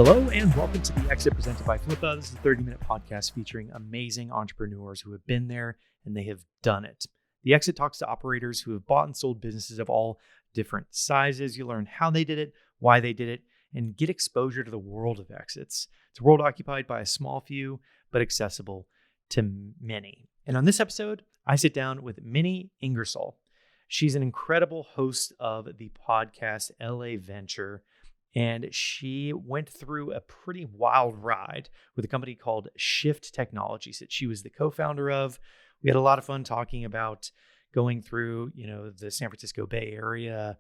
Hello and welcome to The Exit presented by Flippa. This is a 30-minute podcast featuring amazing entrepreneurs who have been there and they have done it. The Exit talks to operators who have bought and sold businesses of all different sizes. You learn how they did it, why they did it, and get exposure to the world of exits. It's a world occupied by a small few, but accessible to many. And on this episode, I sit down with Minnie Ingersoll. She's an incredible host of the podcast LA Venture, and she went through a pretty wild ride with a company called Shift Technologies that she was the co-founder of. We had a lot of fun talking about going through, the San Francisco Bay Area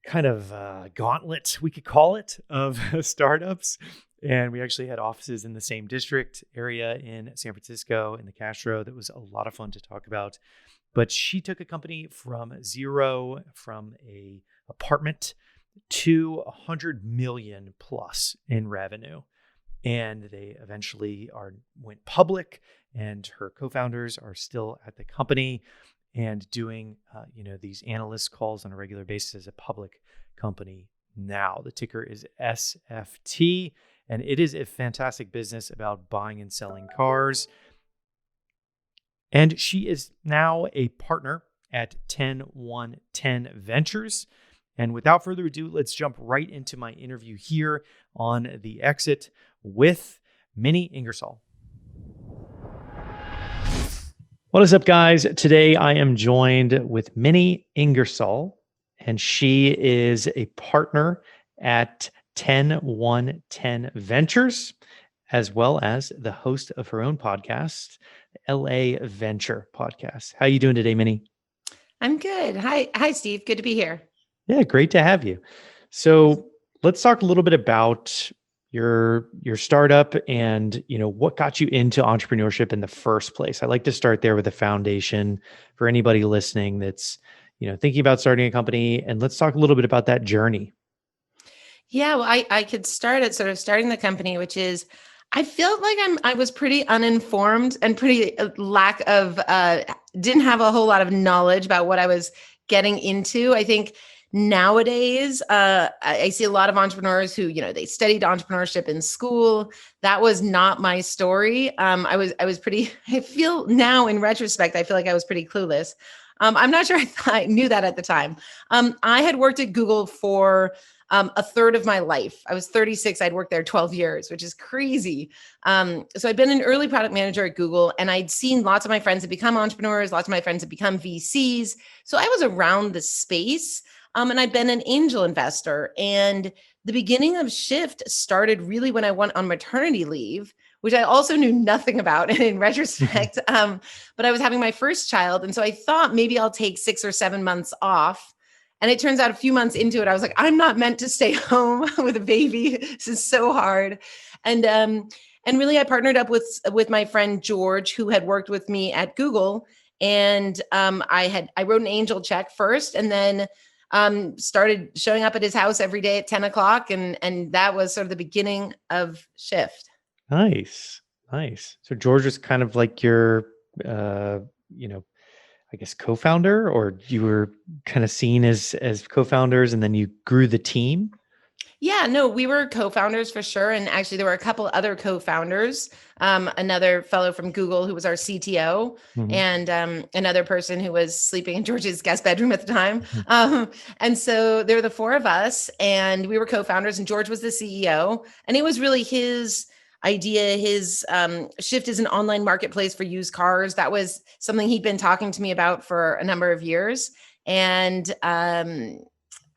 kind of gauntlet, we could call it, of startups. And we actually had offices in the same district area in San Francisco in the Castro. That was a lot of fun to talk about. But she took a company from zero, from a apartment to 100 million plus in revenue. And they eventually went public, and her co-founders are still at the company and doing these analyst calls on a regular basis as a public company now. The ticker is SFT, and it is a fantastic business about buying and selling cars. And she is now a partner at TenOneTen Ventures. And without further ado, let's jump right into my interview here on The Exit with Minnie Ingersoll. What is up, guys? Today I am joined with Minnie Ingersoll, and she is a partner at TenOneTen Ventures, as well as the host of her own podcast, LA Venture Podcast. How are you doing today, Minnie? I'm good. Hi, Steve. Good to be here. Yeah, great to have you. So let's talk a little bit about your startup and what got you into entrepreneurship in the first place. I like to start there with the foundation for anybody listening that's thinking about starting a company, and let's talk a little bit about that journey. Yeah, well, I could start at sort of starting the company, which is I felt like I was pretty uninformed and pretty lack of didn't have a whole lot of knowledge about what I was getting into. I think nowadays, I see a lot of entrepreneurs who, they studied entrepreneurship in school. That was not my story. I feel now in retrospect, I feel like I was pretty clueless. I'm not sure I knew that at the time. I had worked at Google for a third of my life. I was 36. I'd worked there 12 years, which is crazy. So I'd been an early product manager at Google, and I'd seen lots of my friends had become entrepreneurs. Lots of my friends had become VCs. So I was around the space. And I'd been an angel investor. And the beginning of Shift started really when I went on maternity leave, which I also knew nothing about in retrospect. But I was having my first child. And so I thought maybe I'll take 6 or 7 months off. And it turns out a few months into it, I was like, I'm not meant to stay home with a baby. This is so hard. And really I partnered up with my friend George, who had worked with me at Google. And I wrote an angel check first, and then started showing up at his house every day at 10 o'clock. And that was sort of the beginning of Shift. Nice. So George was kind of like your, I guess, co-founder, or you were kind of seen as co-founders, and then you grew the team? Yeah, no, we were co-founders for sure. And actually there were a couple other co-founders, another fellow from Google who was our CTO, and another person who was sleeping in George's guest bedroom at the time. And so there were the four of us, and we were co-founders, and George was the CEO. And it was really his idea. His Shift is an online marketplace for used cars. That was something he'd been talking to me about for a number of years. And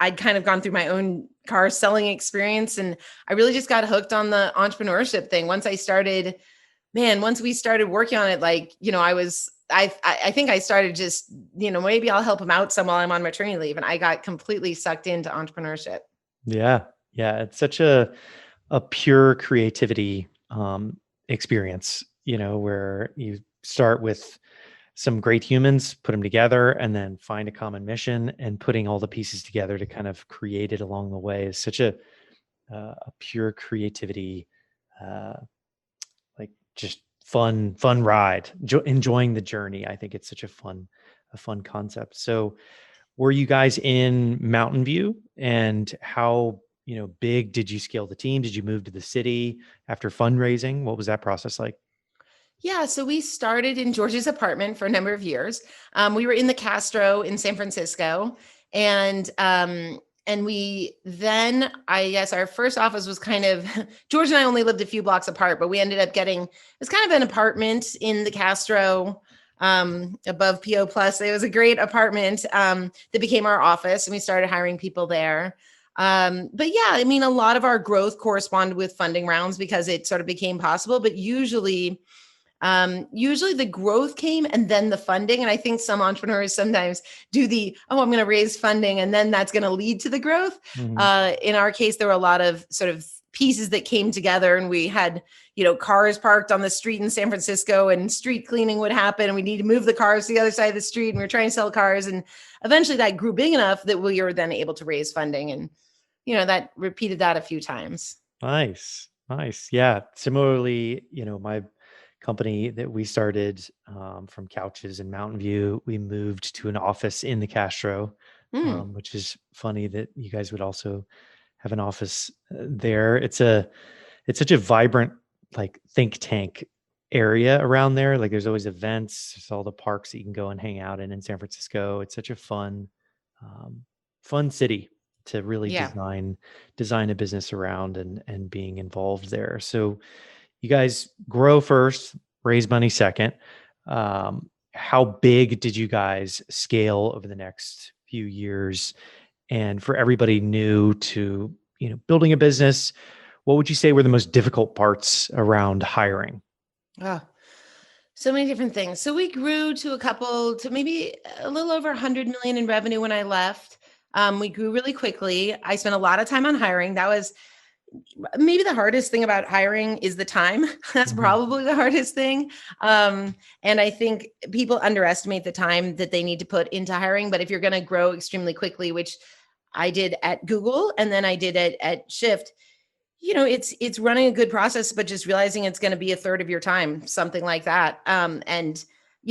I'd kind of gone through my own car selling experience, and I really just got hooked on the entrepreneurship thing. Once we started working on it, I think I started just, maybe I'll help him out some while I'm on maternity leave. And I got completely sucked into entrepreneurship. Yeah. It's such a pure creativity experience, where you start with some great humans, put them together, and then find a common mission, and putting all the pieces together to kind of create it along the way is such a pure creativity, just fun ride, enjoying the journey. I think it's such a fun concept. So were you guys in Mountain View, and how big did you scale the team? Did you move to the city after fundraising? What was that process like? Yeah, so we started in George's apartment for a number of years. We were in the Castro in San Francisco, and we then, I guess, our first office was kind of George and I only lived a few blocks apart, but we ended up getting, it was kind of an apartment in the Castro, above PO Plus. It was a great apartment that became our office, and we started hiring people there. But yeah, I mean, a lot of our growth corresponded with funding rounds because it sort of became possible. But usually the growth came and then the funding. And I think some entrepreneurs sometimes do I'm going to raise funding and then that's going to lead to the growth. Mhm. In our case, there were a lot of sort of pieces that came together, and we had, cars parked on the street in San Francisco, and street cleaning would happen, and we need to move the cars to the other side of the street, and we were trying to sell cars. And eventually that grew big enough that we were then able to raise funding. And, that repeated that a few times. Nice. Nice. Yeah. Similarly, my company that we started from couches in Mountain View, we moved to an office in the Castro, Mm, which is funny that you guys would also have an office there. It's such a vibrant like think tank area around there. Like there's always events, there's all the parks that you can go and hang out in San Francisco. It's such a um, fun city to really yeah. design a business around and being involved there. So you guys grow first, raise money second. How big did you guys scale over the next few years? And for everybody new to, building a business, what would you say were the most difficult parts around hiring? Oh, so many different things. So we grew to maybe a little over 100 million in revenue when I left. We grew really quickly. I spent a lot of time on hiring. That was maybe the hardest thing about hiring is the time. That's Mhm. probably the hardest thing. And I think people underestimate the time that they need to put into hiring. But if you're going to grow extremely quickly, which I did at Google and then I did at Shift, it's running a good process, but just realizing it's going to be a third of your time, something like that. And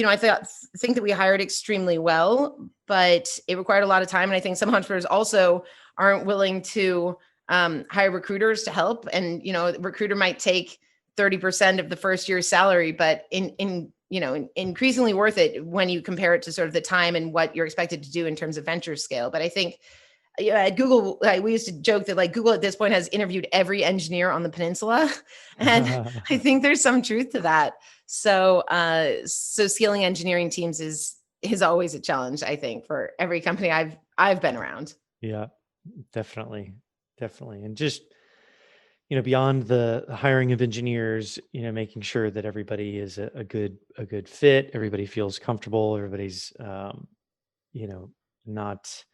I think that we hired extremely well, but it required a lot of time. And I think some entrepreneurs also aren't willing to hire recruiters to help. And a recruiter might take 30% of the first year's salary, but increasingly worth it when you compare it to sort of the time and what you're expected to do in terms of venture scale. But I think at Google, we used to joke that like Google at this point has interviewed every engineer on the peninsula, and I think there's some truth to that. So scaling engineering teams is always a challenge, I think, for every company I've been around. Yeah, definitely. Definitely. And just, beyond the hiring of engineers, making sure that everybody is a good fit, everybody feels comfortable, everybody's you know, not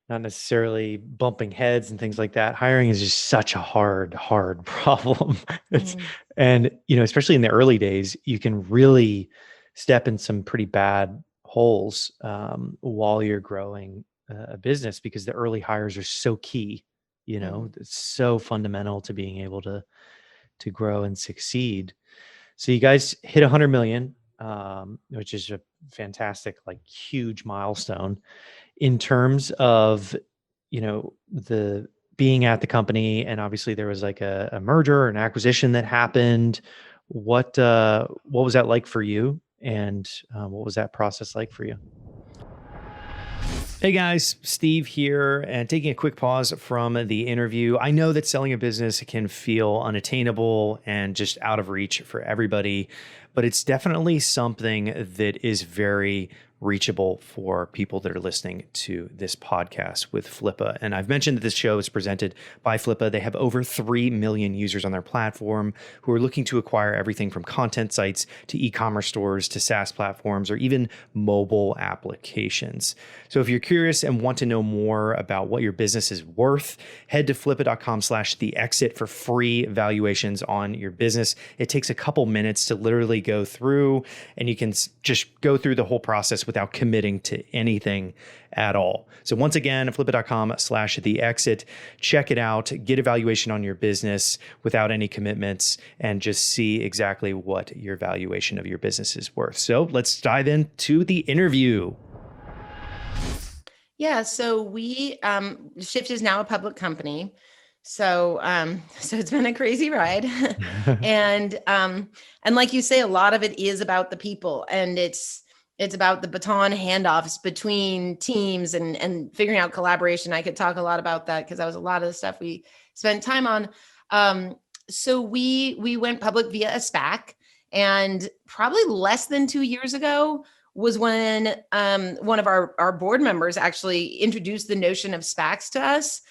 necessarily bumping heads and things like that. Hiring is just such a hard problem. It's Mhm. and especially in the early days, you can really step in some pretty bad holes while you're growing a business because the early hires are so key. Mhm. It's so fundamental to being able to grow and succeed. So you guys hit 100 million, which is a fantastic, like huge milestone in terms of, the being at the company. And obviously there was like a merger or an acquisition that happened. What was that like for you? And what was that process like for you? Hey guys, Steve here, and taking a quick pause from the interview. I know that selling a business can feel unattainable and just out of reach for everybody, but it's definitely something that is very reachable for people that are listening to this podcast with Flippa. And I've mentioned that this show is presented by Flippa. They have over 3 million users on their platform who are looking to acquire everything from content sites to e-commerce stores to SaaS platforms or even mobile applications. So if you're curious and want to know more about what your business is worth, head to flippa.com/the exit for free valuations on your business. It takes a couple minutes to literally go through, and you can just go through the whole process without committing to anything at all. So once again, flippa.com/the exit, check it out, get a valuation on your business without any commitments, and just see exactly what your valuation of your business is worth. So let's dive into the interview. Yeah, so we Shift is now a public company. So it's been a crazy ride. And like you say, a lot of it is about the people, and it's about the baton handoffs between teams and figuring out collaboration. I could talk a lot about that because that was a lot of the stuff we spent time on. So we went public via a SPAC, and probably less than 2 years ago was when one of our board members actually introduced the notion of SPACs to us.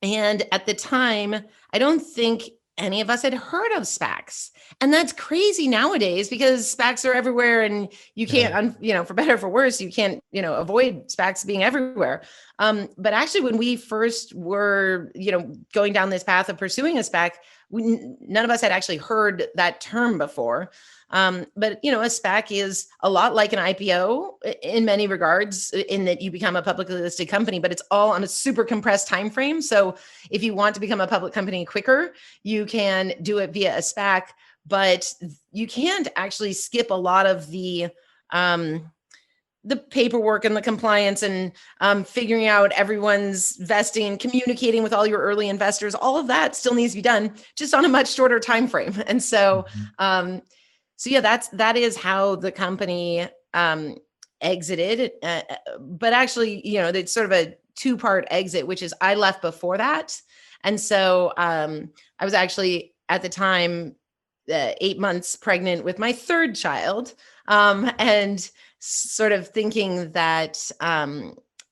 And at the time, I don't think any of us had heard of SPACs. And that's crazy nowadays because SPACs are everywhere, and you can't, for better or for worse, you can't, avoid SPACs being everywhere. But actually, when we first were, going down this path of pursuing a SPAC, none of us had actually heard that term before. But a SPAC is a lot like an IPO in many regards, in that you become a publicly listed company, but it's all on a super compressed time frame. So if you want to become a public company quicker, you can do it via a SPAC, but you can't actually skip a lot of the paperwork and the compliance and figuring out everyone's vesting, communicating with all your early investors. All of that still needs to be done, just on a much shorter time frame. And so, so yeah, that is how the company exited. But actually, it's sort of a two-part exit, which is I left before that. And so I was actually at the time 8 months pregnant with my third child, and sort of thinking that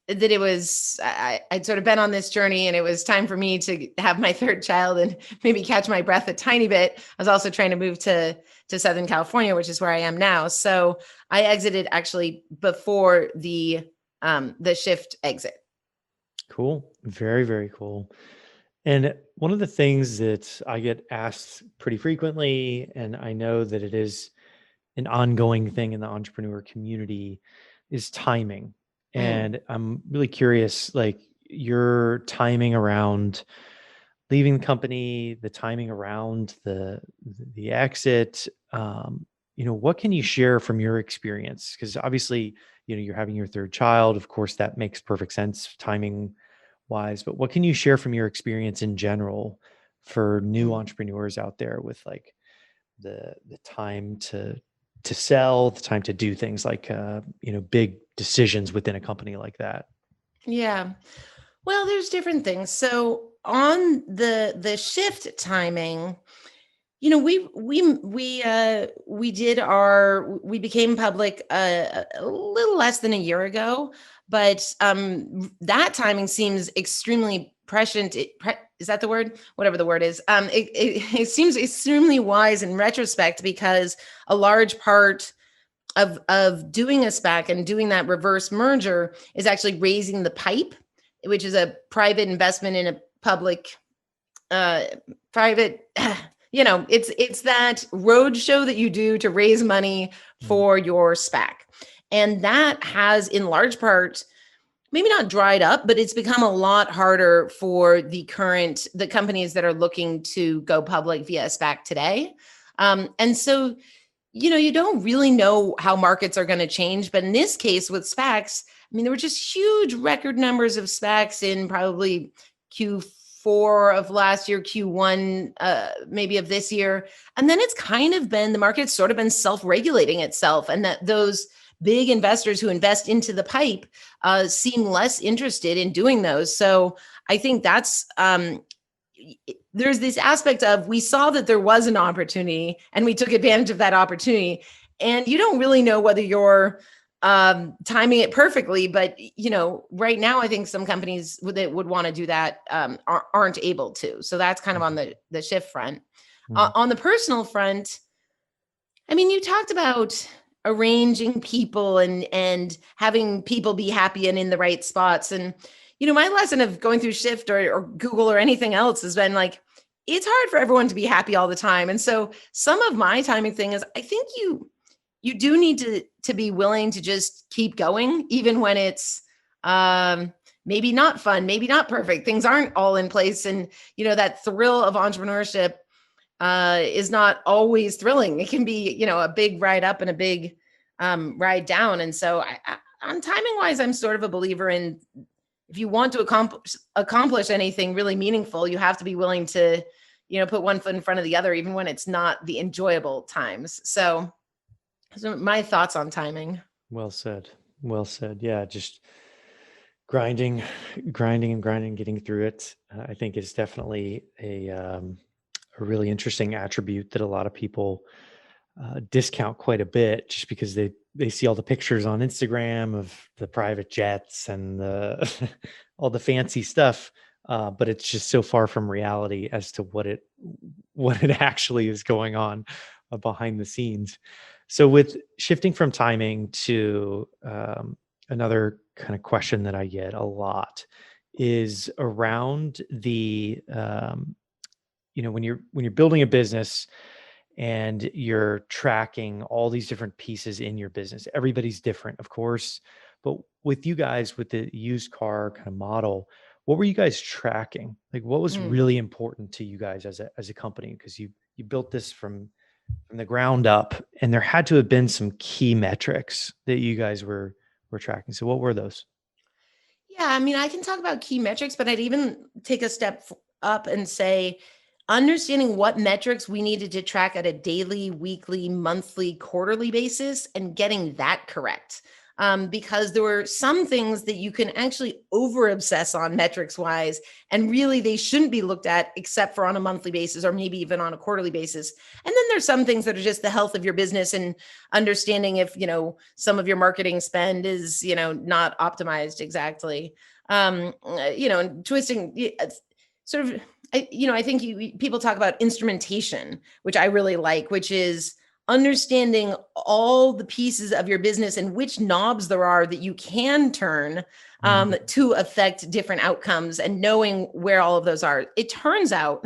that it was, I'd sort of been on this journey, and it was time for me to have my third child and maybe catch my breath a tiny bit. I was also trying to move to Southern California, which is where I am now. So I exited actually before the shift exit. Cool. Very, very cool. And one of the things that I get asked pretty frequently, and I know that it is an ongoing thing in the entrepreneur community, is timing. And I'm really curious, like your timing around leaving the company, the timing around the exit. What can you share from your experience? Because obviously, you're having your third child. Of course, that makes perfect sense timing wise. But what can you share from your experience in general for new entrepreneurs out there with like the time to sell, the time to do things like big decisions within a company like that? Yeah. Well, there's different things. So on the shift timing, we became public a little less than a year ago, but that timing seems extremely prescient. Is that the word? Whatever the word is. It seems extremely wise in retrospect, because a large part of doing a SPAC and doing that reverse merger is actually raising the PIPE, which is a private investment in a public private. It's that road show that you do to raise money for your SPAC. And that has, in large part, maybe not dried up, but it's become a lot harder for the companies that are looking to go public via SPAC today. And so, you don't really know how markets are going to change. But in this case with SPACs, there were just huge record numbers of SPACs in probably Q4 of last year, Q1, maybe of this year. And then it's kind of been, the market's sort of been self-regulating itself, and that those big investors who invest into the pipe seem less interested in doing those. So I think that's, there's this aspect of, we saw that there was an opportunity and we took advantage of that opportunity. And you don't really know whether you're timing it perfectly, but right now I think some companies that would want to do that aren't able to. So that's kind of on the shift front. On the personal front, you talked about arranging people and having people be happy and in the right spots. And, my lesson of going through shift or Google or anything else has been like, it's hard for everyone to be happy all the time. And so some of my timing thing is, I think you do need to be willing to just keep going, even when it's maybe not fun, maybe not perfect. Things aren't all in place. And, that thrill of entrepreneurship is not always thrilling. It can be, a big ride up and a big ride down. And so on timing wise, I'm sort of a believer in, if you want to accomplish anything really meaningful, you have to be willing to, put one foot in front of the other, even when it's not the enjoyable times. So my thoughts on timing. Well said. Well said. Yeah, just grinding, grinding and grinding, getting through it. I think is definitely a really interesting attribute that a lot of people discount quite a bit, just because they see all the pictures on Instagram of the private jets and the all the fancy stuff, but it's just so far from reality as to what it actually is going on behind the scenes. So with shifting from timing to another kind of question that I get a lot is around the when you're building a business and you're tracking all these different pieces in your business. Everybody's different, of course, but with you guys, with the used car kind of model, what were you guys tracking? Like, what was really important to you guys as a company? Because you built this from the ground up, and there had to have been some key metrics that you guys were tracking. So what were those? Yeah, I mean, I can talk about key metrics, but I'd even take a step up and say, understanding what metrics we needed to track at a daily, weekly, monthly, quarterly basis and getting that correct. Because there were some things that you can actually over obsess on metrics wise, and really they shouldn't be looked at except for on a monthly basis or maybe even on a quarterly basis. And then there's some things that are just the health of your business and understanding if, some of your marketing spend is, not optimized exactly. And twisting sort of, I think people talk about instrumentation, which I really like, which is understanding all the pieces of your business and which knobs there are that you can turn to affect different outcomes, and knowing where all of those are. It turns out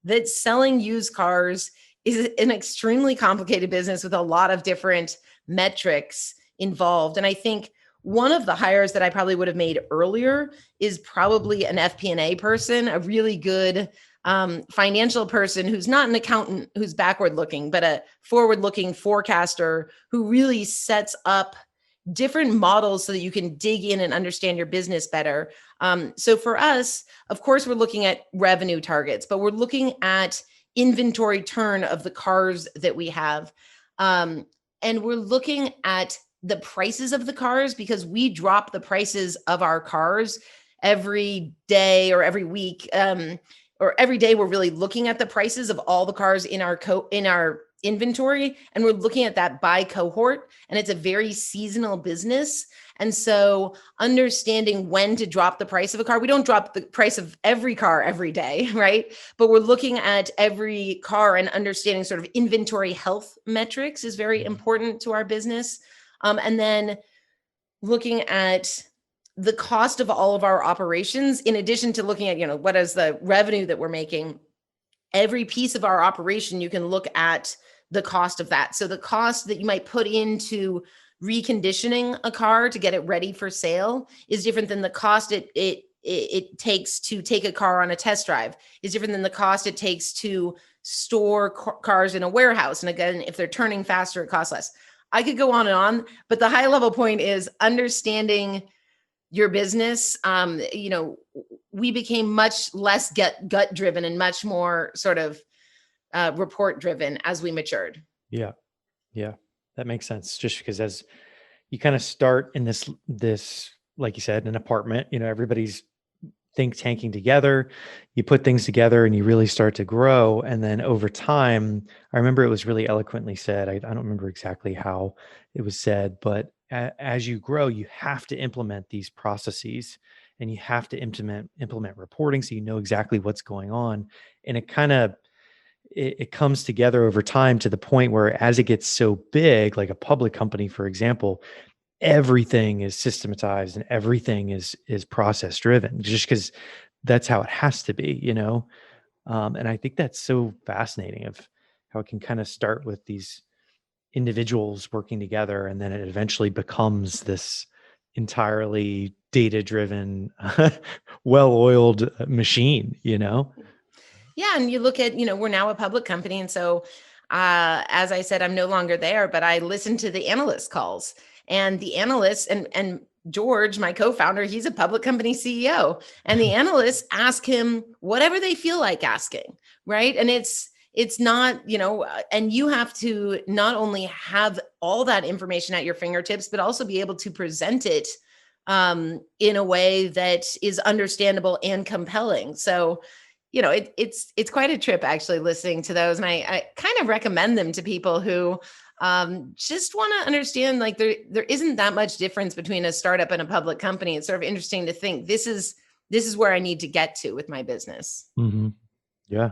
that selling used cars is an extremely complicated business with a lot of different metrics involved. And I think one of the hires that I probably would have made earlier is probably an FP&A person, a really good financial person who's not an accountant who's backward looking, but a forward looking forecaster who really sets up different models so that you can dig in and understand your business better. So for us, of course, we're looking at revenue targets, but we're looking at inventory turn of the cars that we have. And we're looking at the prices of the cars, because we drop the prices of our cars every day or every week. Or every day we're really looking at the prices of all the cars in our inventory, and we're looking at that by cohort, and it's a very seasonal business. And so understanding when to drop the price of a car, we don't drop the price of every car every day, right? But we're looking at every car, and understanding sort of inventory health metrics is very important to our business. And then looking at the cost of all of our operations, in addition to looking at, what is the revenue that we're making, every piece of our operation, you can look at the cost of that. So the cost that you might put into reconditioning a car to get it ready for sale is different than the cost it takes to take a car on a test drive, is different than the cost it takes to store cars in a warehouse. And again, if they're turning faster, it costs less. I could go on, but the high level point is understanding your business. We became much less gut driven and much more sort of report driven as we matured. Yeah. That makes sense. Just because as you kind of start in this, like you said, an apartment, everybody's think tanking together, you put things together and you really start to grow. And then over time, I remember it was really eloquently said. I don't remember exactly how it was said, but as you grow, you have to implement these processes, and you have to implement reporting so you know exactly what's going on. And it kind of it comes together over time to the point where, as it gets so big, like a public company, for example, everything is systematized and everything is process driven, just because that's how it has to be, and I think that's so fascinating of how it can kind of start with these individuals working together, and then it eventually becomes this entirely data driven well-oiled machine. Yeah. And you look at, we're now a public company. And so as I said, I'm no longer there, but I listen to the analyst calls, and the analysts and George, my co-founder, he's a public company CEO, and the analysts ask him whatever they feel like asking, right? And it's not, and you have to not only have all that information at your fingertips, but also be able to present it in a way that is understandable and compelling. So, it's quite a trip actually listening to those, and I kind of recommend them to people who just want to understand, like, there isn't that much difference between a startup and a public company. It's sort of interesting to think this is where I need to get to with my business. Mm-hmm. Yeah.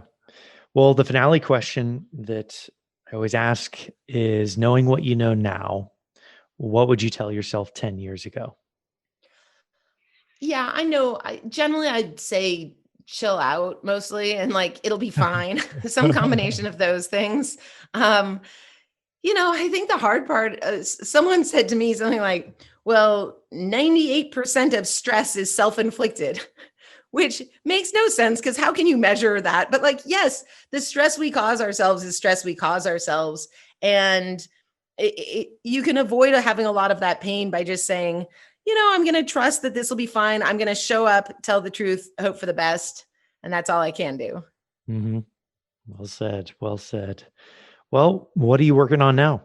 Well, the finale question that I always ask is, knowing what you know now, what would you tell yourself 10 years ago? Yeah, I know. Generally, I'd say chill out mostly, and like it'll be fine. Some combination of those things. Um, I think the hard part, someone said to me something like, well, 98% of stress is self-inflicted, which makes no sense because how can you measure that? But like, yes, the stress we cause ourselves is stress we cause ourselves. And you can avoid having a lot of that pain by just saying, I'm going to trust that this will be fine. I'm going to show up, tell the truth, hope for the best. And that's all I can do. Mm-hmm. Well said. Well said. Well, what are you working on now?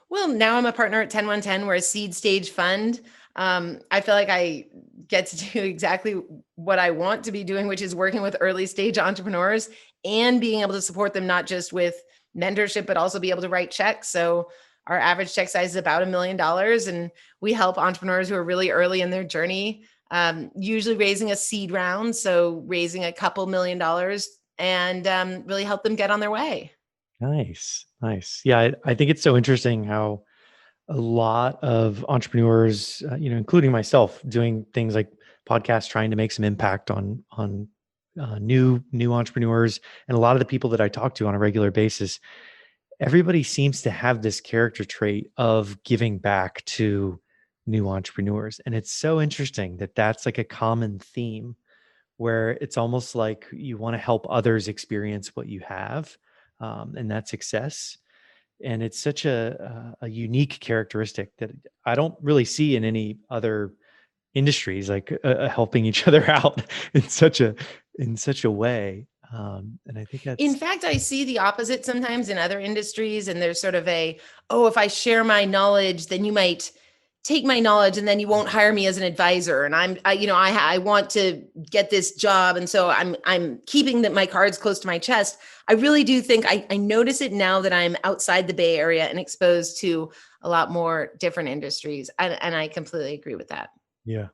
Well, now I'm a partner at TenOneTen. We're a seed stage fund. I feel like I get to do exactly what I want to be doing, which is working with early stage entrepreneurs and being able to support them, not just with mentorship, but also be able to write checks. So our average check size is about $1 million. And we help entrepreneurs who are really early in their journey, usually raising a seed round. So raising a couple $1 million and really help them get on their way. Nice. Nice. Yeah. I think it's so interesting how a lot of entrepreneurs, including myself, doing things like podcasts, trying to make some impact on new entrepreneurs, and a lot of the people that I talk to on a regular basis, everybody seems to have this character trait of giving back to new entrepreneurs, and it's so interesting that that's like a common theme, where it's almost like you want to help others experience what you have, and that success. And it's such a unique characteristic that I don't really see in any other industries, like helping each other out in such a way. And I think In that's fact, I see the opposite sometimes in other industries. And there's sort of oh, if I share my knowledge, then you might take my knowledge and then you won't hire me as an advisor. And I want to get this job. And so I'm keeping my cards close to my chest. I really do think I notice it now that I'm outside the Bay Area and exposed to a lot more different industries. And I completely agree with that. yeah.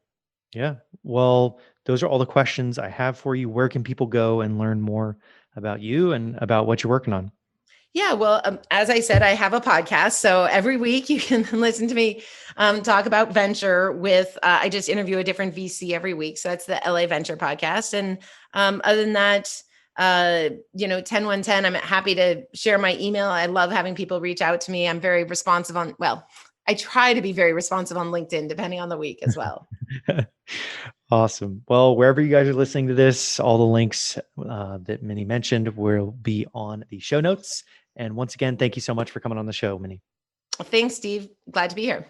Yeah. Well, those are all the questions I have for you. Where can people go and learn more about you and about what you're working on? Yeah, well, as I said, I have a podcast. So every week you can listen to me talk about venture with, I just interview a different VC every week. So that's the LA Venture Podcast. And other than that, 10-1-10, I'm happy to share my email. I love having people reach out to me. I'm very responsive I try to be very responsive on LinkedIn, depending on the week as well. Awesome. Well, wherever you guys are listening to this, all the links that Minnie mentioned will be on the show notes. And once again, thank you so much for coming on the show, Minnie. Thanks, Steve. Glad to be here.